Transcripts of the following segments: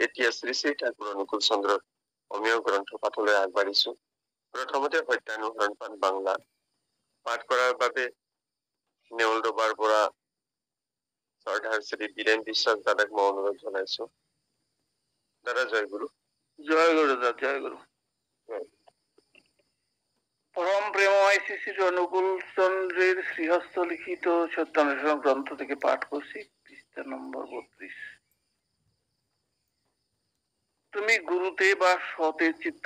এতিয়া শ্ৰী শ্ৰী ঠাকুৰ অনুকূল চন্দ্ৰৰ অমীয় গ্ৰন্থ পাঠলৈ আগবাঢ়িছো। প্ৰথমতে সত্যানুসৰণ পাঠ বাংলা পাঠ কৰাৰ বাবে নেউল ডবাৰ পৰা শ্ৰদ্ধাৰ শ্ৰী বীৰেন বিশ্বাস দাদাক মই অনুৰোধ জনাইছো। দাদা জয় গুৰু। জয় গুরু দাদা, জয় গুরু। পরম প্রেমময় শ্রী শ্রী অনুকূল চন্দ্রের শ্রীহস্ত লিখিত সত্যানুসরণ গ্রন্থ থেকে পাঠ করছি, পৃষ্ঠা নম্বর 32। তুমি গুরুতে বা সতে চিত্ত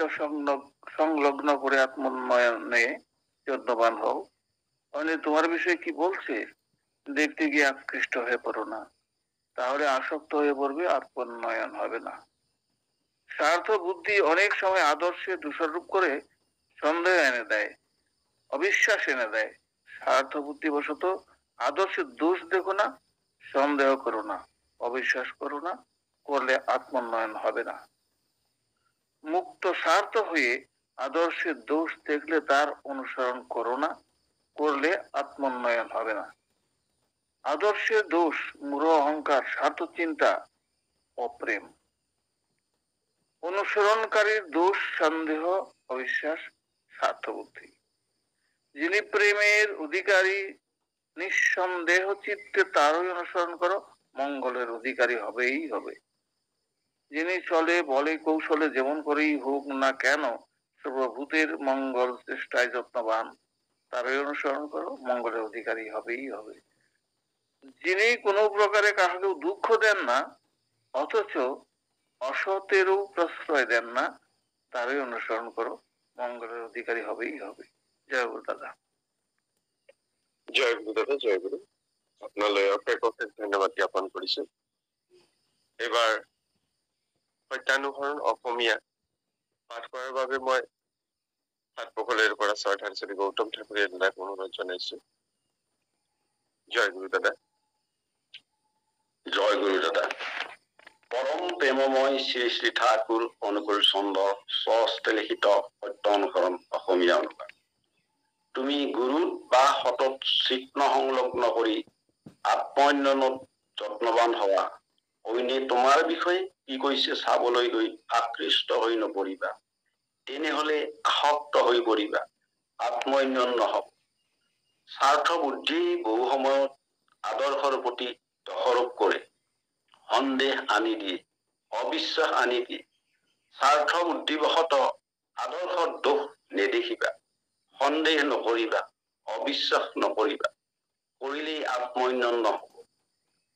সংলগ্ন করে আত্মোন্নয়নে যত্নবান হও। মানে তোমার বিষয়ে কি বলছে দেখতে গিয়ে আকৃষ্ট হয়ে পড়ো না, তাহলে আসক্ত হয়ে পড়বে, আত্মোন্নয়ন হবে না। স্বার্থ বুদ্ধি অনেক সময় আদর্শে দোষারোপ করে সন্দেহ এনে দেয়, অবিশ্বাস এনে দেয়। স্বার্থ বুদ্ধিবশত আদর্শের দোষ দেখো না, সন্দেহ করো না, অবিশ্বাস করো না, করলে আত্মোন্নয়ন হবে না। মুক্ত স্বার্থ হয়ে আদর্শের দোষ দেখলে তার অনুসরণ করো না, করলে আত্মোন্নয়ন হবে না। আদর্শের দোষ মূঢ় অহংকার, স্বার্থ চিন্তা, অপ্রেম। অনুসরণকারীর দোষ সন্দেহ, অবিশ্বাস, স্বার্থ বুদ্ধি। যিনি প্রেমের অধিকারী নিঃসন্দেহ চিত্তে তারই অনুসরণ করো, মঙ্গলের অধিকারী হবেই হবে। যিনি চলে বলে কৌশলে যেমন করেই হোক না কেন সর্বভূতের মঙ্গল চেষ্টায় যত্নবান, তারই অনুসরণ করো, মঙ্গলের অধিকারী হবেই হবে। যিনি কোনো প্রকারে কাহাকেও দুঃখ দেন না, অথচ অসতেরও প্রশ্রয় দেন না, তারই অনুসরণ করো, মঙ্গলের অধিকারী হবেই হবে। জয় গুরু দাদা। জয় গুৰু দাদা, জয় গুৰু। আপোনালৈ অশেষ অশেষ ধন্যবাদ জ্ঞাপন কৰিছো। এইবাৰ সত্যানুসৰণ অসমীয়া পাঠ কৰাৰ বাবে মই সাতপকলেৰ পৰা শ্ৰদ্ধাৰ শ্ৰী গৌতম ঠাকুৰীয়া দাদাক অনুৰোধ জনাইছো। জয় গুৰু দাদা। জয় গুৰু দাদা। পৰম প্ৰেমময় শ্ৰী শ্ৰী ঠাকুৰ অনুকূল চন্দ্ৰ স্বহস্তে লিখিত সত্যানুসৰণ অসমীয়া অনুবাদ। তুমি গুৰুত বা সতত চিত্ত সংলগ্ন কৰি আত্মোন্নয়নত যত্নবান হোৱা। অইনে তোমাৰ বিষয়ে কি কৈছে চাবলৈ গৈ আকৃষ্ট হৈ নপৰিবা, তেনেহলে আসক্ত হৈ পৰিবা, আত্মোন্নয়ন নহব। স্বাৰ্থ বুদ্ধি বহু সময়ত আদৰ্শৰ প্ৰতি দোষাৰোপ কৰে, সন্দেহ আনি দিয়ে, অবিশ্বাস আনি দিয়ে। স্বাৰ্থ বুদ্ধিবশত আদৰ্শৰ দোষ নেদেখিবা, সন্দেহ নকৰিবা, অবিশ্বাস নকৰিবা, কৰিলেই আত্মোন্নয়ন নহব।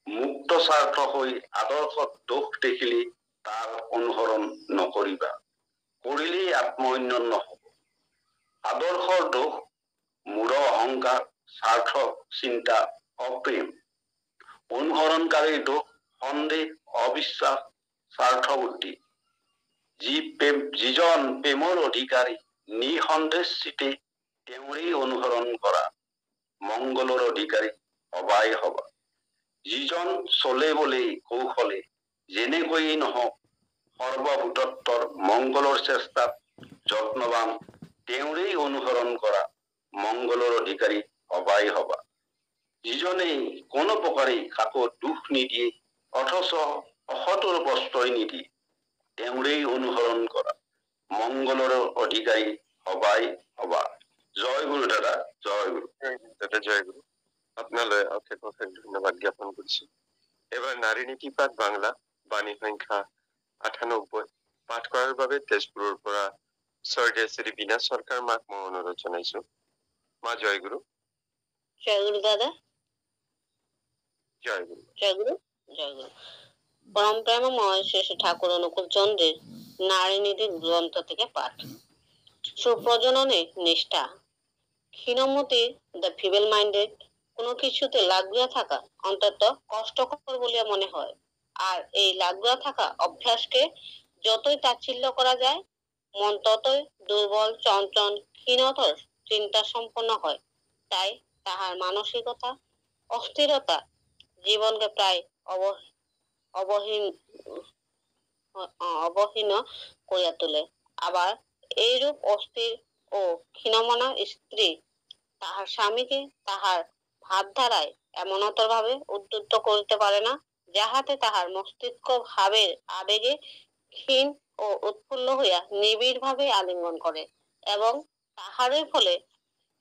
মুক্ত স্বাৰ্থ হৈ আদৰ্শত দোষ দেখিলে তাৰ অনুসৰণ নকৰিবা, কৰিলেই আত্মোন্নয়ন নহব। আদৰ্শৰ দোষ মূঢ় অহংকাৰ, স্বাৰ্থ চিন্তা, অপ্ৰেম। অনুসৰণকাৰীৰ দোষ সন্দেহ, অবিশ্বাস, স্বাৰ্থ বুদ্ধি। যিজন প্ৰেমৰ অধিকাৰী নিসন্দেহ চিতে তেওঁৰেই অনুসৰণ কৰা, মংগলৰ অধিকাৰী হবাই হবা। যিজন চলে বলে কৌশলে যেনেকৈয়ে নহওক সৰ্বভূতত্বৰ মংগলৰ চেষ্টাত যত্নবান, তেওঁৰেই অনুসৰণ কৰা, মংগলৰ অধিকাৰী হবাই হবা। যিজনে কোনো প্ৰকাৰে কাকো দুখ নিদিয়ে, অথচ অসতৰ প্ৰশ্ৰয় নিদিয়ে, তেওঁৰেই অনুসৰণ কৰা, মংগলৰ অধিকাৰী হবাই হবা। জয় গুৰু দাদা, জয় গুৰু। দাদা জয় গুৰু। আপোনালৈ অশেষ অশেষ ধন্যবাদ জ্ঞাপন কৰিছো। এবাৰ নাৰী নীতি পাঠ বাংলা বাণী সংখ্যা 98 পাঠ কৰাৰ বাবে তেজপুৰৰ পৰা শ্ৰদ্ধেয় শ্ৰী বীণা সৰকাৰ মাক মই অনুৰোধ জনাইছো। মা জয় গুৰু। জয় গুৰু দাদা। জয় গুৰু। জয় গুরু, জয় গুরু। পরম প্রেমময় শ্রী শ্রী ঠাকুর অনুকূল চন্দ্রের নারী নীতি গ্রন্থ থেকে পাঠ। সুপ্রজননে নিষ্ঠা। ক্ষীণমতি দ্য ফিবেল মাইন্ডেড কোনো কিছুতে লাগিয়া থাকা অন্তত কষ্টকর বলিয়া মনে হয়। আর এই লাগিয়া থাকা অভ্যাসকে যতই তাচ্ছিল্য করা যায়, মন ততই দুর্বল, চঞ্চল, ক্ষীণতর চিন্তা সম্পন্ন হয়। তাই তাহার মানসিকতা অস্থিরতা জীবনকে প্রায় অবহীন করিয়া তোলে। আবার এইরূপ অস্থির ও ক্ষীণমনা স্ত্রী তাহার স্বামীকে তাহার ভাবধারায় এমনতর ভাবে উদ্বুদ্ধ করিতে পারে না যাহাতে তাহার মস্তিষ্ক ভাবের আবেগে ক্ষীণ ও উৎফুল্ল হইয়া নিবিড় ভাবে আলিঙ্গন করে এবং তাহারই ফলে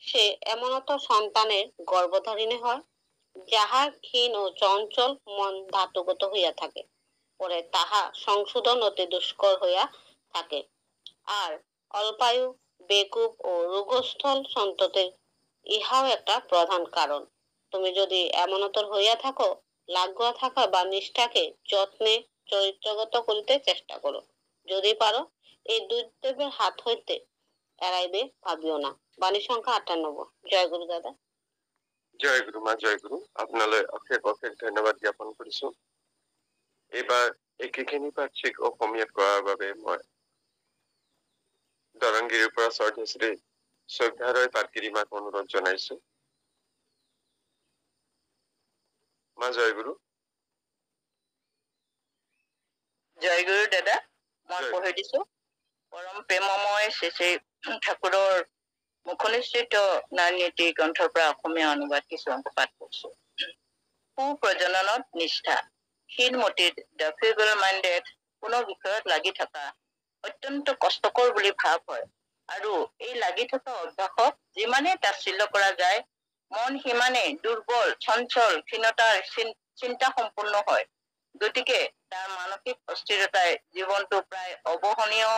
সে এমনত সন্তানের গর্ভধারিণী হয় যাহার ক্ষীণ ও চঞ্চল মন ধাতুগত হইয়া থাকে, পরে তাহা সংশোধন অতি দুষ্কর হইয়া থাকে। আর অল্পায়ু, বেকুব ও রোগস্থল সন্ততির ইহাও একটা প্রধান কারণ। তুমি যদি এমনতর হইয়া থাকো, লাগোয়া থাকা বা নিষ্ঠাকে যত্নে চরিত্রগত করিতে চেষ্টা করো। যদি পারো, এই দুর্দেবের হাত হইতে এড়াইবে ভাবিও না। বাণী সংখ্যা ৯৮। জয় গুরু দাদা। জয় গুরু মা, জয় গুরু। আপোনালৈ অশেষ অশেষ ধন্যবাদ জ্ঞাপন কৰিছো। এইবাৰ একেখিনি পাক্ষিক অসমীয়াত কৰাৰ বাবে মই দৰংগিৰিৰ পৰা শ্ৰদ্ধেশ্ৰী শ্ৰদ্ধাৰয় পাটগিৰি মাক অনুৰোধ জনাইছো। মা জয় গুৰু। জয় গুৰু দাদা, মই জয়। পঢ়ি দিছো। পৰম প্ৰেমময় শ্ৰী শ্ৰী ঠাকুৰৰ মুখনিসৃত নাৰী নীতি গ্ৰন্থৰ পৰা অসমীয়া অনুবাদ কিছু অংশ পাঠ কৰিছো। সুপ্ৰজননত নিষ্ঠা। ক্ষীণমতিত দ্য ফিবল মাইণ্ডেড কোনো বিষয়ত লাগি থকা অত্যন্ত কষ্টকৰ বুলি ভাৱ হয়, আৰু এই লাগি থকা অভ্যাসক যিমানে তাচ্ছিল্য কৰা যায়, মন সিমানে দুৰ্বল, চঞ্চল, ক্ষীণতাৰ চিন্তা সম্পূৰ্ণ হয়। গতিকে তাৰ মানসিক অস্থিৰতাই জীৱনটো প্ৰায় অবহনীয়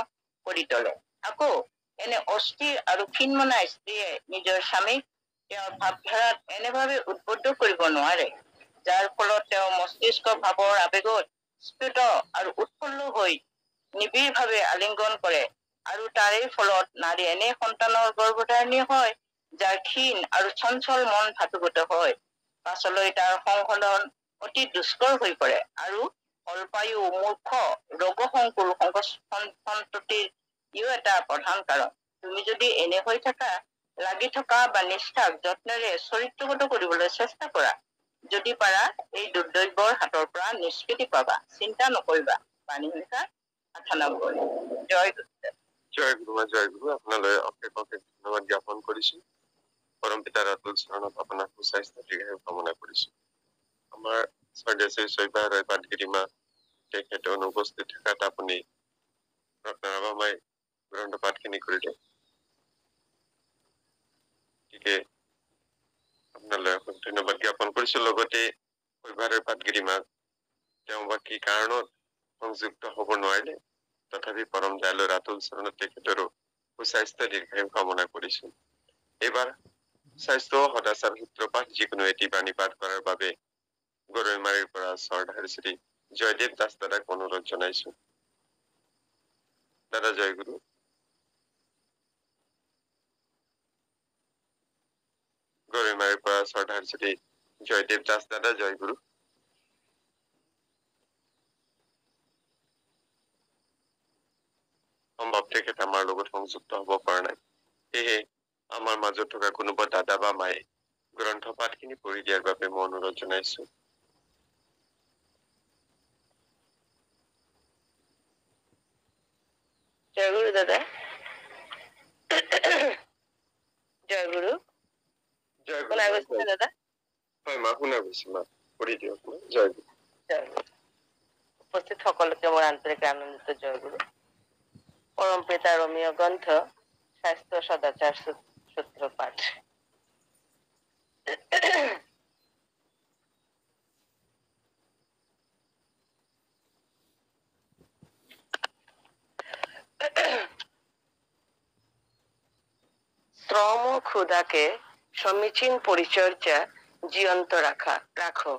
কৰি তোলে। আকৌ এনে অস্থিৰ আৰু ক্ষীণমনা স্ত্ৰীয়ে নিজৰ স্বামীক তেওঁৰ ভাৱধাৰাত এনেভাৱে উদ্বুদ্ধ কৰিব নোৱাৰে, যাৰ ফলত তেওঁ মস্তিষ্ক ভাৱৰ আবেগত স্ফুট আৰু উৎফুল্ল হৈ নিবিড়ভাৱে আলিংগন কৰে, আৰু তাৰেই ফলত নাৰী এনে সন্তানৰ গৰ্ভধাৰণী হয়, যাৰ ক্ষীণ আৰু চঞ্চল মন ধাতুগত হয়। পাছলৈ তাৰ সংশোধন অতি দুষ্কৰ হৈ পৰে, আৰু অল্পায়ু, মূৰ্খ, ৰোগসংকুল সন্ততিৰ ইও এটা প্ৰধান কাৰণ। তুমি যদি এনে হৈ থাকা, লাগি থকা বা নিষ্ঠাক যত্নেৰে চৰিত্ৰগত কৰিবলৈ চেষ্টা কৰা, যদি পাৰা এই দুৰ্দৈৱৰ হাতৰ পৰা নিষ্কৃতি পাবা। চিন্তা নকৰিবা। বাণী সংখ্যা ৯৮। জয় গুৰু। জয় গুৰু মা, জয় গুৰু। আপোনালৈ অশেষ অশেষ ধন্যবাদ জ্ঞাপন কৰিছো। পৰম পিতাৰ অতুল চৰণত আপোনাৰ সুস্বাস্থ্য দীৰ্ঘায়ু কামনা কৰিছো। আমাৰ শ্ৰদ্ধেশ্ৰী শ্ৰদ্ধাৰয় পাটগিৰি মা তেখেতে অনুপস্থিত থকাত আপুনি ৰত্নৰাভামাই গ্ৰন্থ পাঠখিনি কৰিলে। গতিকে আপোনালৈ অশেষ ধন্যবাদ জ্ঞাপন কৰিছো। লগতে শৈভাৰয় পাটগিৰি মাক তেওঁ বা কি কাৰণত সংযুক্ত হ'ব নোৱাৰিলে, তথাপি পৰম দয়ালুৰ আতুল চৰণত তেখেতৰো সুস্বাস্থ্য দীৰ্ঘায়ু কামনা কৰিছো। এইবাৰ স্বাস্থ্য সদাচাৰ সূত্ৰপাঠ যিকোনো এটি বাণী পাঠ কৰাৰ বাবে গৰৈমাৰীৰ পৰা শ্ৰদ্ধাৰ শ্ৰী জয়দেৱ দাস দাদাক অনুৰোধ জনাইছো। দাদা জয় গুৰু। গৰৈমাৰীৰ পৰা শ্ৰদ্ধাৰ শ্ৰী জয়দেৱ দাস দাদা, জয় গুৰু। সম্ভৱ তেখেত আমাৰ লগত সংযুক্ত হ'ব পৰা নাই, সেয়েহে আমাৰ মাজত থকা কোনোবা দাদা বা মায়ে গ্ৰন্থ পাঠখিনি পঢ়ি দিয়াৰ বাবে মই অনুৰোধ জনাইছো। জয় গুৰু দাদা। জয় গুৰু। জয় গুৰু। শুনা গৈছে দাদা? হয় মা, শুনা গৈছে মা, পঢ়ি দিয়ক মা। জয় গুৰু। জয় গুৰু। উপস্থিত সকলোকে মোৰ আন্তৰিক আনন্দিত জয় গুৰু। পৰম পিতাৰ অমীয় গ্ৰন্থ স্বাস্থ্য সদাচাৰ সূত্ৰপাঠ। শ্রম ও ক্ষুধাকে সমীচীন পরিচর্যা জীবন্ত রাখো।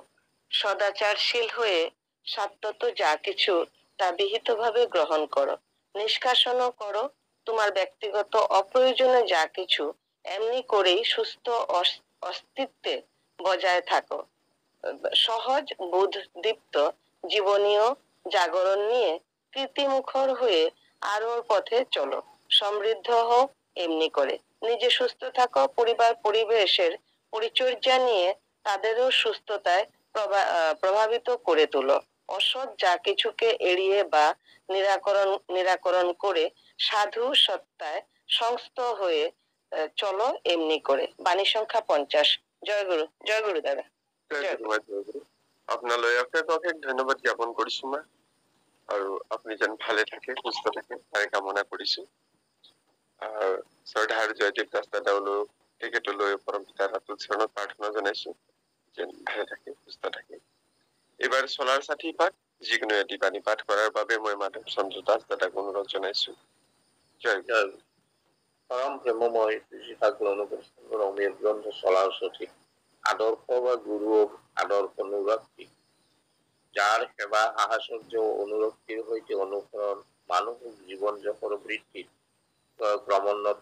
সদাচারশীল হয়ে সাত্যত যা কিছু তা বিহিতভাবে গ্রহণ করো। নিষ্কাশনও করো। তোমার ব্যক্তিগত অপ্রয়োজনে যা কিছু এমনি করেই সুস্থ অস্তিত্বে বজায় থাকো। সহজ বুদ্ধদীপ্ত জীবনীয় জাগরণ নিয়ে কীর্তিমুখর হয়ে আলোর পথে চলো। সমৃদ্ধ হও এমনি করে। নিজে সুস্থ থাকো, পরিবার পরিবেশের পরিচর্যা নিয়ে তাদেরও সুস্থতায় প্রভাবিত করে তোলো। অসৎ যা কিছুকে এড়িয়ে বা নিরাকরণ করে সাধু সত্তায় সংস্থ হয়ে চলো এমনি করে। বাণী সংখ্যা ৫০। জয় গুরু। জয় গুরু দাদা। জয় গুরু মা, জয় গুরু। আপোনালৈ অশেষ ধন্যবাদ জ্ঞাপন কৰিছো মা, আৰু আপুনি যেন ভালে থাকে, সুস্থ থাকে তাৰে কামনা কৰিছো। শ্ৰদ্ধা আৰু জয়দেৱ দাস দাদালৈ তেখেতলৈ পৰম পিতাৰ আতুল চৰণত প্ৰাৰ্থনা জনাইছো যেন ভালে থাকে, সুস্থ থাকে। এইবাৰ চলাৰ ষাঠি পাঠ যিকোনো এটি বাণী পাঠ কৰাৰ বাবে মই মাধৱ চন্দ্ৰ দাস দাদাক অনুৰোধ জনাইছো। জয় জয় পৰম প্ৰেমময় শ্ৰী ঠাকুৰ অনুপস্থিত অমীয় গ্ৰন্থ চলাৰ সঠিক আদর্শ বা গুরু আদর্শ অনুরক্তি, যার সেবা সাহচর্য অনুরক্তির হইতে অনুসরণ মানসিক জীবন যখন বৃদ্ধির ক্রমোন্নত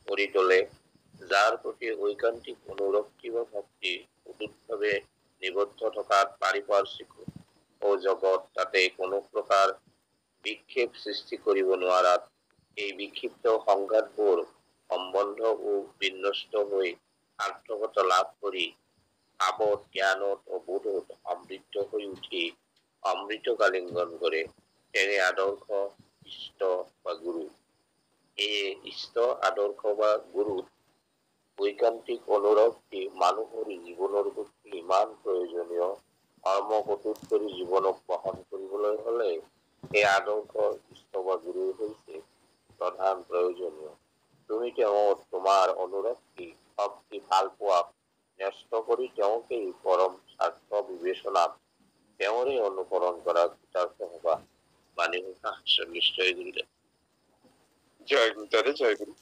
করে তোলে, যার প্রতি ঐকান্তিক অনুরক্তি বা ভক্তি অটুটভাবে নিবদ্ধ থকাত পাৰিপাৰ্শ্বিক ও জগত তাতে কোনো প্ৰকাৰ বিক্ষেপ সৃষ্টি কৰিব নোৱাৰাত এই বিক্ষিপ্ত সংঘাতবোৰ সম্বন্ধ ও বিনষ্ট হৈ সাৰ্থকতা লাভ কৰি ভাৱত, জ্ঞানত ও বোধত অমৃত হৈ উঠি অমৃত কালিঙ্গন করে তেনে আদর্শ ইষ্ট বা গুরু। এই ইষ্ট আদর্শ বা গুরু ঐকান্তিক অনুৰক্তি মানুহৰ জীৱনৰ প্ৰতি ইমান প্ৰয়োজনীয়, কৰ্মকটুত কৰি জীৱনক বহন কৰিবলৈ হলে এই আদৰ্শ ইষ্ট বা গুৰু হৈছে প্ৰধান প্ৰয়োজনীয়। তুমি তেওঁত তোমাৰ অনুৰক্তি শক্তি ভাল পোৱাক ন্যস্ত কৰি তেওঁকেই পৰম স্বাৰ্থ বিবেচনাত তেওঁৰে অনুকৰণ কৰা কৃতাৰ্থ হবা। বাণী নিশ্চয় গুৰুদেৱ। জয় গুৰু দাদা, জয় গুৰু।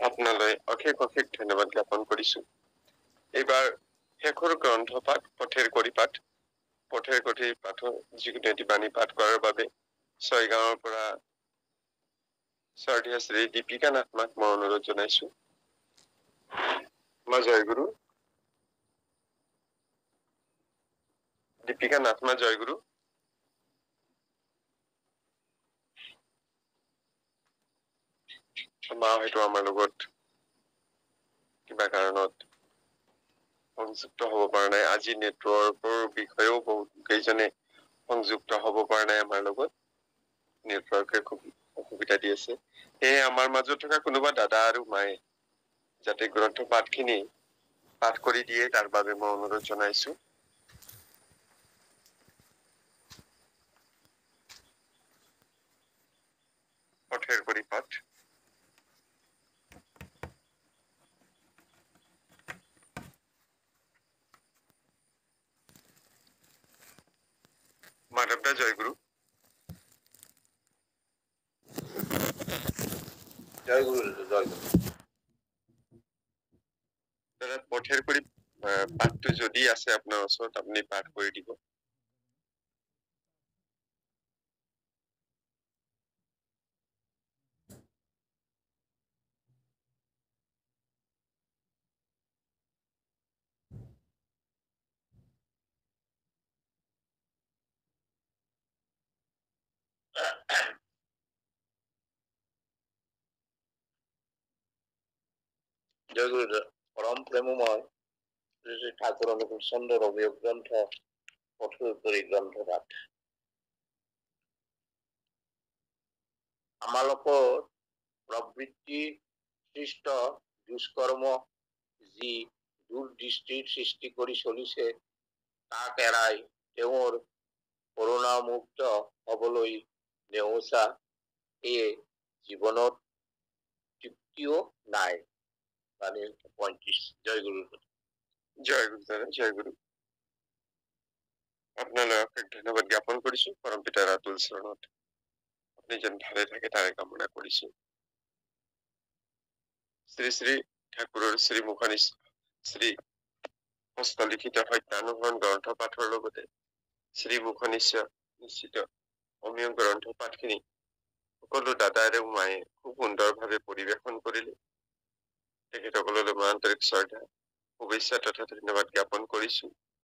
আপোনালৈ অশেষ ধন্যবাদ জ্ঞাপন কৰিছো। এইবাৰ শেষৰ গ্ৰন্থ পাঠ পথেৰ কৰি পাঠ যিকোনো এটি বাণী পাঠ কৰাৰ বাবে ছয়গাঁৱৰ পৰা শ্ৰদ্ধেয় শ্ৰী দীপিকা নাথ মাক মই অনুৰোধ জনাইছো। মা জয় গুৰু। দীপিকা নাথ মা জয় গুৰু। মা হয়তো আমাৰ লগত কিবা কাৰণত সংযুক্ত হব পৰা নাই। আজি নেটৱৰ্কৰ বিষয়েও বহুত কেইজনে সংযুক্ত হব পৰা নাই আমাৰ লগত, নেটৱৰ্কে খুব অসুবিধা দি আছে। সেয়ে আমাৰ মাজত থকা কোনোবা দাদা আৰু মায়ে যাতে গ্ৰন্থ পাঠখিনি পাঠ কৰি দিয়ে তাৰ বাবে মই অনুৰোধ জনাইছো। পথেৰ কৰি পাঠ মাধৱ দা জয় গুৰু। জয় গুৰু, জয় গুৰু। দাদা পথেৰ কৰি পাঠটো যদি আছে আপোনাৰ ওচৰত আপুনি পাঠ কৰি দিব। জয় গুৰুদেব। পৰম প্ৰেমময় শ্ৰী শ্ৰী ঠাকুৰ অনুকূল চন্দ্ৰ অমীয় গ্ৰন্থ পথেৰ কৰি গ্ৰন্থ পাঠ। আমালোকৰ প্ৰবৃত্তি সৃষ্ট দুষ্কৰ্ম যি দূৰদৃষ্টিৰ সৃষ্টি কৰি চলিছে তাক এৰাই তেওঁৰ কৰুণামুক্ত হবলৈ নেওচা এয়ে জীৱনত তৃপ্তিও নাই। মানে 35। জয় গুৰু। জয় গুৰু দাদা, জয় গুৰু। আপোনালৈ অশেষ ধন্যবাদ জ্ঞাপন কৰিছো পৰম পিতাৰ আতুল চৰণত। আপুনি যেন ভালে থাকে তাৰে কামনা কৰিছো। শ্ৰী শ্ৰী ঠাকুৰৰ শ্ৰী হস্তলিখিত সত্যানুসৰণ গ্ৰন্থ পাঠৰ লগতে শ্ৰীমুখ নিশ্চিত অমীয় গ্ৰন্থ পাঠখিনি সকলো দাদা আৰু মায়ে খুব সুন্দৰভাৱে পৰিৱেশন কৰিলে। তেখেতসকললৈ মই আন্তৰিক শ্ৰদ্ধা, শুভেচ্ছা তথা ধন্যবাদ জ্ঞাপন কৰিছো।